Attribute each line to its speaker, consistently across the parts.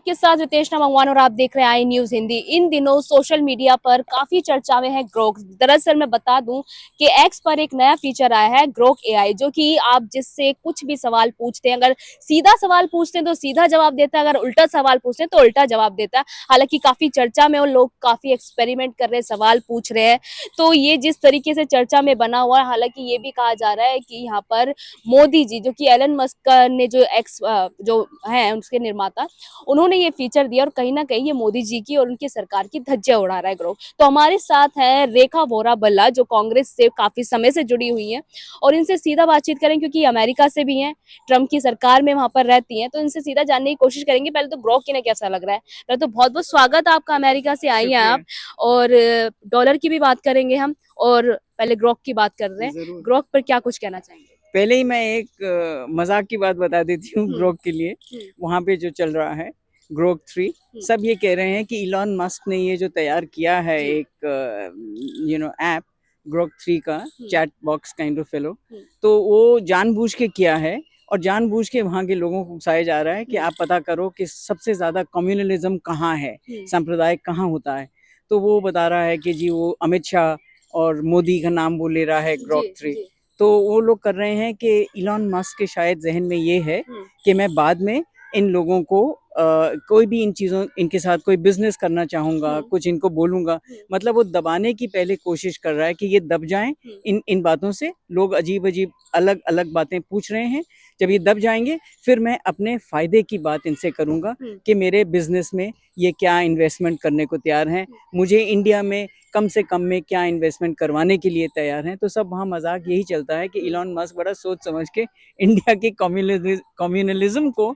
Speaker 1: आपके साथ रितेश नामंगवान और आप देख रहे हैं आई न्यूज हिंदी। इन दिनों सोशल मीडिया पर काफी चर्चा में है ग्रोक। दरअसल मैं बता दूं कि एक्स पर एक नया फीचर आया है ग्रोक एआई, जो कि आप जिससे कुछ भी सवाल पूछते हैं, अगर सीधा सवाल पूछते हैं तो सीधा जवाब देता है, अगर उल्टा सवाल पूछते हैं तो उल्टा जवाब देता है। हालांकि काफी चर्चा में और लोग काफी एक्सपेरिमेंट कर रहे हैं, सवाल पूछ रहे हैं। तो ये जिस तरीके से चर्चा में बना हुआ है, हालांकि ये भी कहा जा रहा है कि यहाँ पर मोदी जी, जो कि एलन मस्क ने जो एक्स जो है उसके निर्माता, उन्होंने ये फीचर दिया और कहीं ना कहीं ये मोदी जी की और उनकी सरकार की धज्जियां उड़ा रहा है ग्रोक। तो हमारे साथ है रेखा वोरा बल्ला, जो कांग्रेस से काफी समय से जुड़ी हुई हैं, और इनसे सीधा बातचीत करें क्योंकि अमेरिका से भी हैं, ट्रम्प की सरकार में वहां पर रहती हैं। तो इनसे सीधा जानने की कोशिश करेंगे। पहले तो ग्रोक इन्हें कैसा लग रहा है। पहले तो बहुत बहुत स्वागत आपका, अमेरिका से आई हैं आप। और डॉलर की भी बात करेंगे हम, और पहले ग्रोक की बात कर रहे हैं। ग्रोक पर क्या कुछ कहना चाहेंगे?
Speaker 2: पहले ही मैं एक मजाक की बात बता देती हूँ ग्रोक के लिए। वहाँ पे जो चल रहा है ग्रोक 3, सब ये कह रहे हैं कि इलॉन मस्क ने ये जो तैयार किया है एक ऐप ग्रोक 3 का, chat box kind of fellow, तो वो जानबूझ के किया है और जानबूझ के वहाँ के लोगों को उकसाया जा रहा है कि आप पता करो कि सबसे ज्यादा कम्युनलिज्म कहाँ है, सांप्रदायिक कहाँ होता है। तो वो बता रहा है कि जी वो अमित शाह और मोदी का नाम बोल ले रहा है ग्रोक 3। तो वो लोग कर रहे हैं कि इलॉन मस्क के शायद जहन में ये है कि मैं बाद में इन लोगों को कोई भी इन चीज़ों, इनके साथ कोई बिजनेस करना चाहूँगा, कुछ इनको बोलूँगा, मतलब वो दबाने की पहले कोशिश कर रहा है कि ये दब जाएं इन बातों से। लोग अजीब अजीब अलग अलग बातें पूछ रहे हैं, जब ये दब जाएंगे फिर मैं अपने फ़ायदे की बात इनसे करूँगा कि मेरे बिजनेस में ये क्या इन्वेस्टमेंट करने को तैयार हैं, मुझे इंडिया में कम से कम में क्या इन्वेस्टमेंट करवाने के लिए तैयार हैं। तो सब वहाँ मजाक यही चलता है कि इलॉन मस्क बड़ा सोच समझ के इंडिया के कम्युनलिज्म को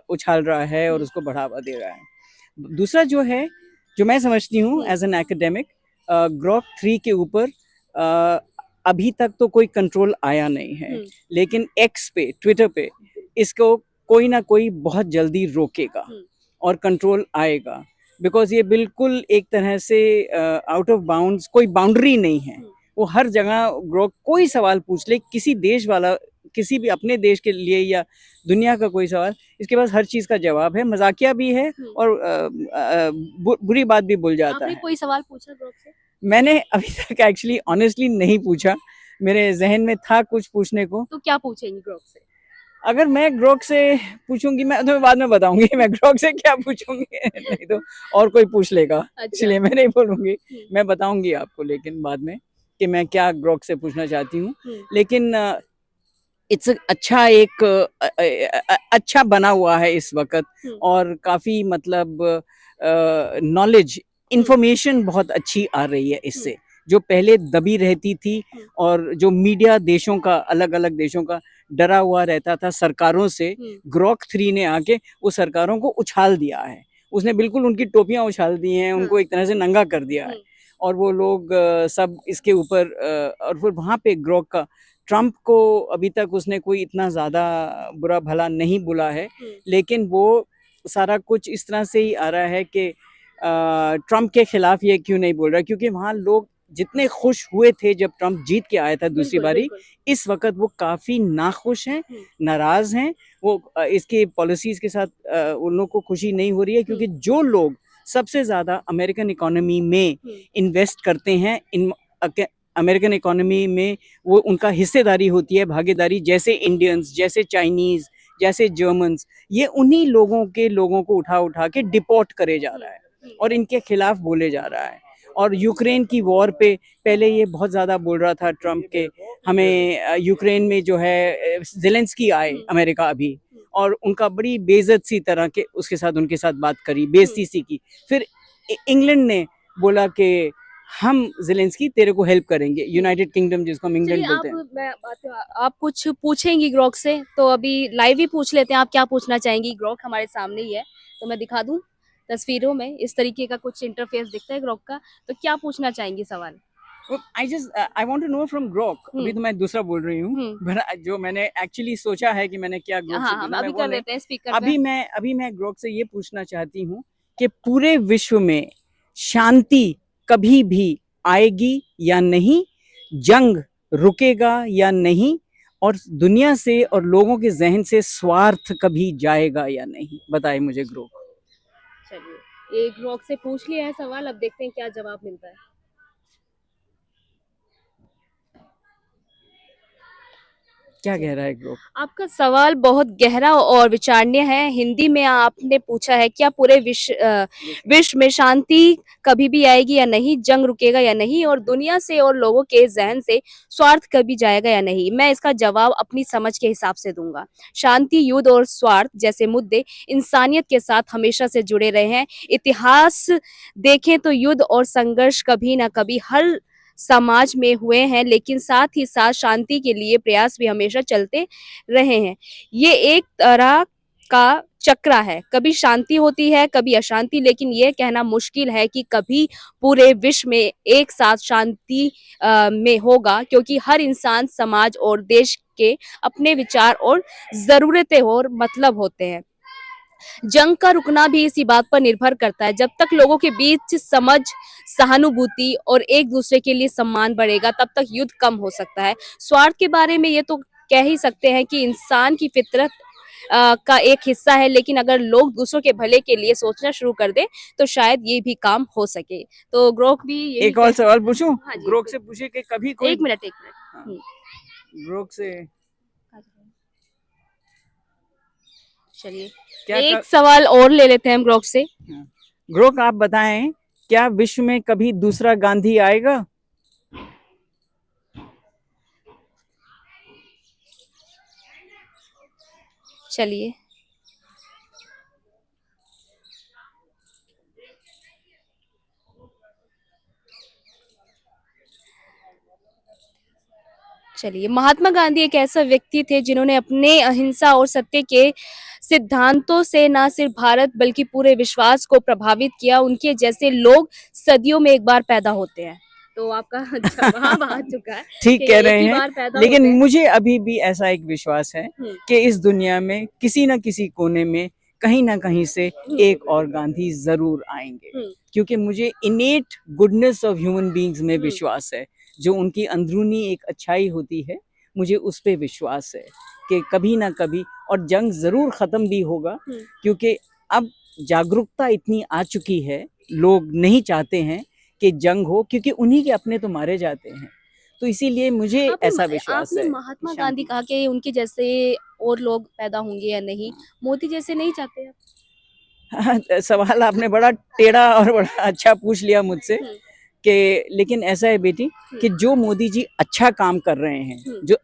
Speaker 2: उछाल रहा है और उसको बढ़ावा दे रहा है। दूसरा जो है, जो मैं समझती हूँ एज एन एकेडमिक, ग्रोक 3 के ऊपर अभी तक तो कोई कंट्रोल आया नहीं है, लेकिन एक्स पे, ट्विटर पे इसको कोई ना कोई बहुत जल्दी रोकेगा और कंट्रोल आएगा। बिकॉज ये बिल्कुल एक तरह से आउट ऑफ बाउंड्स, कोई बाउंड्री नहीं है। वो हर जगह ग्रोक कोई सवाल पूछ ले, किसी देश वाला, किसी भी अपने देश के लिए या दुनिया का कोई सवाल, इसके पास हर चीज का जवाब है, मजाकिया भी है और बुरी बात भी बोल जाता है।
Speaker 1: कोई सवाल पूछा ग्रोक से?
Speaker 2: मैंने अभी तक एक्चुअली ऑनेस्टली नहीं पूछा, मेरे जहन में था कुछ पूछने को।
Speaker 1: तो क्या पूछेंगे ग्रोक से?
Speaker 2: अगर मैं ग्रोक से पूछूंगी, मैं तुम्हें बाद में बताऊंगी मैं ग्रोक से क्या पूछूंगी नहीं तो और कोई पूछ लेगा, इसलिए मैं नहीं बोलूंगी। मैं बताऊंगी आपको लेकिन बाद में कि मैं क्या ग्रोक से पूछना चाहती हूँ। लेकिन इट्स अच्छा, अच्छा बना हुआ है इस वक्त और काफी मतलब नॉलेज, इंफॉर्मेशन बहुत अच्छी आ रही है इससे, जो पहले दबी रहती थी और जो मीडिया देशों का, अलग अलग देशों का डरा हुआ रहता था सरकारों से, ग्रोक 3 ने आके वो सरकारों को उछाल दिया है। उसने बिल्कुल उनकी टोपियां उछाल दी हैं, उनको एक तरह से नंगा कर दिया है और वो लोग सब इसके ऊपर और फिर वहाँ पे ग्रोक का, ट्रम्प को अभी तक उसने कोई इतना ज़्यादा बुरा भला नहीं बोला है, लेकिन वो सारा कुछ इस तरह से ही आ रहा है कि ट्रम्प के खिलाफ ये क्यों नहीं बोल रहा, क्योंकि वहाँ लोग जितने खुश हुए थे जब ट्रम्प जीत के आया था दूसरी बारी, इस वक्त वो काफ़ी नाखुश हैं, नाराज़ हैं। वो इसकी पॉलिसीज़ के साथ उन लोगों को खुशी नहीं हो रही है, क्योंकि जो लोग सबसे ज़्यादा अमेरिकन इकोनॉमी में इन्वेस्ट करते हैं, इन अमेरिकन इकोनॉमी में वो उनका हिस्सेदारी होती है, भागीदारी, जैसे इंडियंस, जैसे चाइनीज़, जैसे जर्मन्स, ये उन्हीं लोगों को उठा उठा के डिपोर्ट करे जा रहा है और इनके खिलाफ बोले जा रहा है। और यूक्रेन की वॉर पे पहले ये बहुत ज़्यादा बोल रहा था ट्रम्प के, हमें यूक्रेन में जो है ज़ेलेंस्की आए अमेरिका अभी, और उनका बड़ी बेइज्जत सी तरह के उसके साथ, उनके साथ बात करी, बेइज्जती सी की। फिर इंग्लैंड ने बोला कि हम ज़ेलेंस्की तेरे को हेल्प करेंगे, यूनाइटेड किंगडम जिसको हम इंग्लैंड बोलते हैं।
Speaker 1: आप कुछ पूछेंगी ग्रोक से, तो अभी लाइव ही पूछ लेते हैं। आप क्या पूछना चाहेंगी? ग्रोक हमारे सामने ही है, तो मैं दिखा दूं तस्वीरों में, इस तरीके का कुछ इंटरफेस दिखता है ग्रोक का। तो क्या पूछना चाहेंगी सवाल?
Speaker 2: I want to know from Grok. अभी तो मैं दूसरा बोल रही हूँ, जो मैंने एक्चुअली सोचा है कि मैंने क्या ग्रोक से पूछना,
Speaker 1: अभी कर लेते हैं स्पीकर
Speaker 2: पे। अभी मैं ग्रोक से ये पूछना चाहती हूँ कि पूरे विश्व में शांति कभी भी आएगी या नहीं, जंग रुकेगा या नहीं, और दुनिया से और लोगों के जहन से स्वार्थ कभी जाएगा या नहीं, बताए मुझे ग्रोक।
Speaker 1: चलिए, एक ग्रोक से पूछ लिया है सवाल, अब देखते हैं क्या जवाब मिलता है।
Speaker 2: क्या कह रहा है ग्रुप?
Speaker 1: आपका सवाल बहुत गहरा और विचारणीय है। हिंदी में आपने पूछा है क्या पूरे विश्व में शांति कभी भी आएगी या नहीं, जंग रुकेगा या नहीं, और दुनिया से और लोगों के जहन से स्वार्थ कभी जाएगा या नहीं। मैं इसका जवाब अपनी समझ के हिसाब से दूंगा। शांति, युद्ध और स्वार्थ जैसे मुद्दे इंसानियत के साथ हमेशा से जुड़े रहे हैं। इतिहास देखें तो युद्ध और संघर्ष कभी ना कभी हर समाज में हुए हैं, लेकिन साथ ही साथ शांति के लिए प्रयास भी हमेशा चलते रहे हैं। ये एक तरह का चक्र है, कभी शांति होती है कभी अशांति, लेकिन यह कहना मुश्किल है कि कभी पूरे विश्व में एक साथ शांति में होगा, क्योंकि हर इंसान, समाज और देश के अपने विचार और जरूरतें और मतलब होते हैं। जंग का रुकना भी इसी बात पर निर्भर करता है। जब तक लोगों के बीच समझ, सहानुभूति और एक दूसरे के लिए सम्मान बढ़ेगा, तब तक युद्ध कम हो सकता है। स्वार्थ के बारे में ये तो कह ही सकते हैं कि इंसान की फितरत का एक हिस्सा है, लेकिन अगर लोग दूसरों के भले के लिए सोचना शुरू कर दे तो शायद ये भी काम हो सके। तो ग्रोक भी यही
Speaker 2: एक और सवाल पूछूं?
Speaker 1: हाँ जी,
Speaker 2: ग्रोक से पूछे कि कभी कोई
Speaker 1: एक मिनट
Speaker 2: हाँ,
Speaker 1: हम्म,
Speaker 2: ग्रोक से
Speaker 1: चलिए
Speaker 2: क्या
Speaker 1: एक सवाल और ले लेते हैं हम ग्रोक से।
Speaker 2: हाँ। ग्रोक आप बताएं, क्या विश्व में कभी दूसरा गांधी आएगा?
Speaker 1: चलिए, महात्मा गांधी एक ऐसा व्यक्ति थे जिन्होंने अपने अहिंसा और सत्य के सिद्धांतों से न सिर्फ भारत बल्कि पूरे विश्वास को प्रभावित किया। उनके जैसे लोग सदियों में एक बार पैदा होते हैं। तो आपका जवाब आ चुका है
Speaker 2: ठीक
Speaker 1: कि
Speaker 2: कह
Speaker 1: एक
Speaker 2: रहे
Speaker 1: ही
Speaker 2: हैं,
Speaker 1: बार पैदा
Speaker 2: लेकिन
Speaker 1: होते हैं।
Speaker 2: मुझे अभी भी ऐसा एक विश्वास है कि इस दुनिया में किसी न किसी कोने में कहीं ना कहीं से एक और गांधी जरूर आएंगे, क्योंकि मुझे इनेट गुडनेस ऑफ ह्यूमन बीइंग्स में विश्वास है। जो उनकी अंदरूनी एक अच्छाई होती है, मुझे उस पे विश्वास है कि कभी ना कभी और जंग जरूर खत्म भी होगा, क्योंकि अब जागरूकता इतनी आ चुकी है। लोग नहीं चाहते हैं कि जंग हो, क्योंकि उन्हीं के अपने तो मारे जाते हैं। तो इसीलिए मुझे ऐसा विश्वास
Speaker 1: आपने
Speaker 2: है।
Speaker 1: महात्मा गांधी कहा कि उनके जैसे और लोग पैदा होंगे या नहीं, मोदी जैसे नहीं चाहते आप?
Speaker 2: सवाल आपने बड़ा टेढ़ा और बड़ा अच्छा पूछ लिया मुझसे कि, लेकिन ऐसा है बेटी कि जो मोदी जी अच्छा काम कर रहे हैं, जो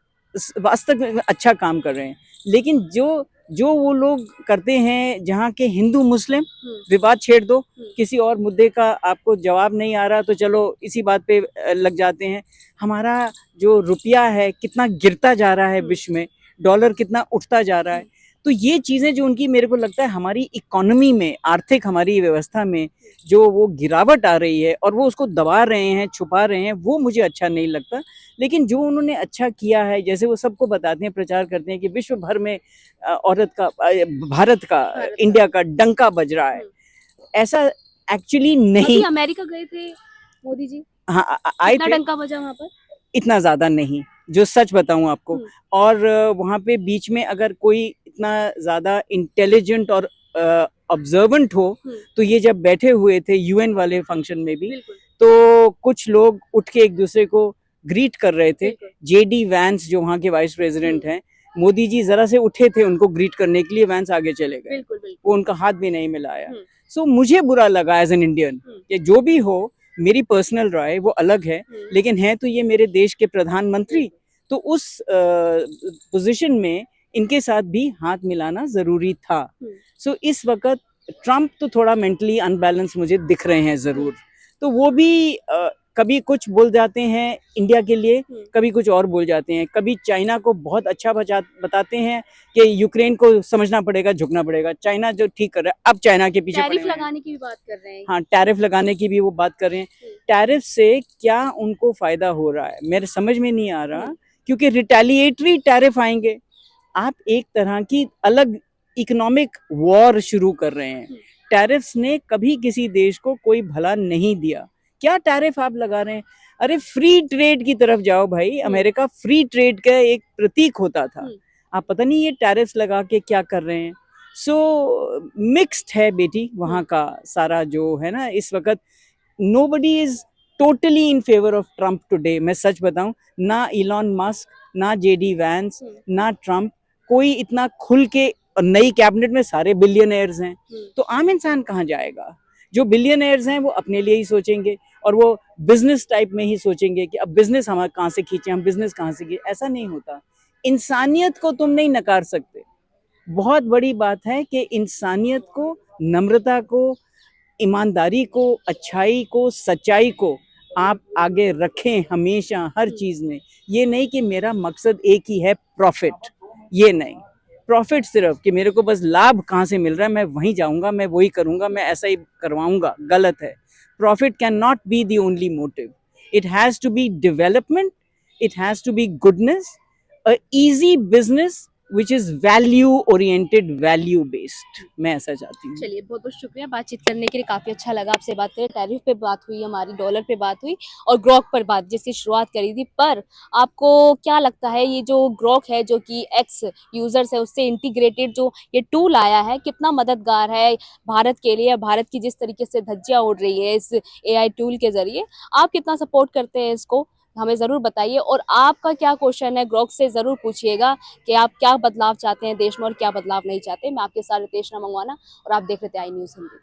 Speaker 2: वास्तव में अच्छा काम कर रहे हैं, लेकिन जो वो लोग करते हैं जहाँ के हिंदू मुस्लिम विवाद छेड़ दो, किसी और मुद्दे का आपको जवाब नहीं आ रहा तो चलो इसी बात पे लग जाते हैं। हमारा जो रुपया है कितना गिरता जा रहा है विश्व में, डॉलर कितना उठता जा रहा है, तो ये चीज़ें जो उनकी, मेरे को लगता है हमारी इकोनॉमी में, आर्थिक हमारी व्यवस्था में जो वो गिरावट आ रही है और वो उसको दबा रहे हैं, छुपा रहे हैं, वो मुझे अच्छा नहीं लगता। लेकिन जो उन्होंने अच्छा किया है, जैसे वो सबको बताते हैं, प्रचार करते हैं कि विश्व भर में औरत का, भारत का, इंडिया का डंका बज रहा है, ऐसा एक्चुअली नहीं।
Speaker 1: अमेरिका गए थे मोदी जी,
Speaker 2: हाँ, आए थे,
Speaker 1: डंका बजा वहाँ पर? इतना
Speaker 2: ज़्यादा नहीं, जो सच बताऊं आपको। और वहाँ पे बीच में अगर कोई इतना ज़्यादा इंटेलिजेंट और ऑब्जर्वेंट हो, तो ये जब बैठे हुए थे यूएन वाले फंक्शन में भी, तो कुछ लोग उठ के एक दूसरे को ग्रीट कर रहे थे। जेडी वैंस जो वहाँ के वाइस प्रेसिडेंट हैं, मोदी जी जरा से उठे थे उनको ग्रीट करने के लिए, वैंस आगे चले गए, वो उनका हाथ भी नहीं मिलाया। सो मुझे बुरा लगा एज एन इंडियन कि जो भी हो, मेरी पर्सनल राय वो अलग है, लेकिन है तो ये मेरे देश के प्रधानमंत्री, तो उस पोजीशन में इनके साथ भी हाथ मिलाना जरूरी था। सो इस वक्त ट्रम्प तो थोड़ा मेंटली अनबैलेंस मुझे दिख रहे हैं जरूर, तो वो भी कभी कुछ बोल जाते हैं इंडिया के लिए, कभी कुछ और बोल जाते हैं। कभी चाइना को बहुत अच्छा बताते हैं कि यूक्रेन को समझना पड़ेगा, झुकना पड़ेगा, चाइना जो ठीक कर रहा है, अब चाइना के पीछे
Speaker 1: टैरिफ लगाने की भी बात कर रहे हैं।
Speaker 2: हाँ, टैरिफ लगाने की भी वो बात कर रहे हैं। टैरिफ से क्या उनको फायदा हो रहा है मेरे समझ में नहीं आ रहा, क्योंकि रिटेलिएटरी टैरिफ आएंगे। आप एक तरह की अलग इकोनॉमिक वॉर शुरू कर रहे हैं। टैरिफ्स ने कभी किसी देश को कोई भला नहीं दिया। क्या टैरिफ आप लगा रहे हैं? अरे फ्री ट्रेड की तरफ जाओ भाई, अमेरिका फ्री ट्रेड का एक प्रतीक होता था, आप पता नहीं ये टैरिफ्स लगा के क्या कर रहे हैं। सो मिक्स्ड है बेटी वहाँ का सारा जो है ना इस वक्त. Nobody is totally in favour of Trump today. मैं सच बताऊं, ना इलॉन मस्क, ना जेडी वैंस, ना ट्रम्प, कोई इतना खुल के. नई कैबिनेट में सारे बिलियनर्स हैं, तो आम इंसान कहाँ जाएगा? जो बिलियनर्स हैं वो अपने लिए ही सोचेंगे और वो बिजनेस टाइप में ही सोचेंगे कि अब बिजनेस हमारे कहाँ से खींचे, हम बिजनेस कहाँ से खींचे. ऐसा नहीं होता. इंसानियत को तुम नहीं नकार सकते. बहुत बड़ी बात है कि इंसानियत को, नम्रता को, ईमानदारी को, अच्छाई को, सच्चाई को आप आगे रखें हमेशा हर चीज़ में. ये नहीं कि मेरा मकसद एक ही है प्रॉफिट. ये नहीं. प्रॉफिट सिर्फ कि मेरे को बस लाभ कहाँ से मिल रहा है मैं वहीं जाऊंगा, मैं वही करूंगा, मैं ऐसा ही करवाऊंगा, गलत है. Profit can not be the only motive. It has to be development. It has to be goodness. A easy business which is value oriented, value based. मैं ऐसा चाहती हूँ.
Speaker 1: चलिए, बहुत बहुत शुक्रिया बातचीत करने के लिए, काफी अच्छा लगा आपसे बात करें. टैरिफ पे बात हुई हमारी, डॉलर पे बात हुई और ग्रोक पर बात जिसकी शुरुआत करी थी. पर आपको क्या लगता है ये जो ग्रोक है जो कि एक्स यूजर्स है उससे इंटीग्रेटेड जो ये टूल आया है कितना मददगार है भारत के लिए? भारत की जिस तरीके से धज्जियां उड़ रही है इस एआई टूल के जरिए, आप कितना सपोर्ट करते हैं इसको? हमें ज़रूर बताइए. और आपका क्या क्वेश्चन है ग्रोक से ज़रूर पूछिएगा कि आप क्या बदलाव चाहते हैं देश में और क्या बदलाव नहीं चाहते. मैं आपके साथ रितेश मंगवाना और आप देख रहे थे आई न्यूज़ हिंदी.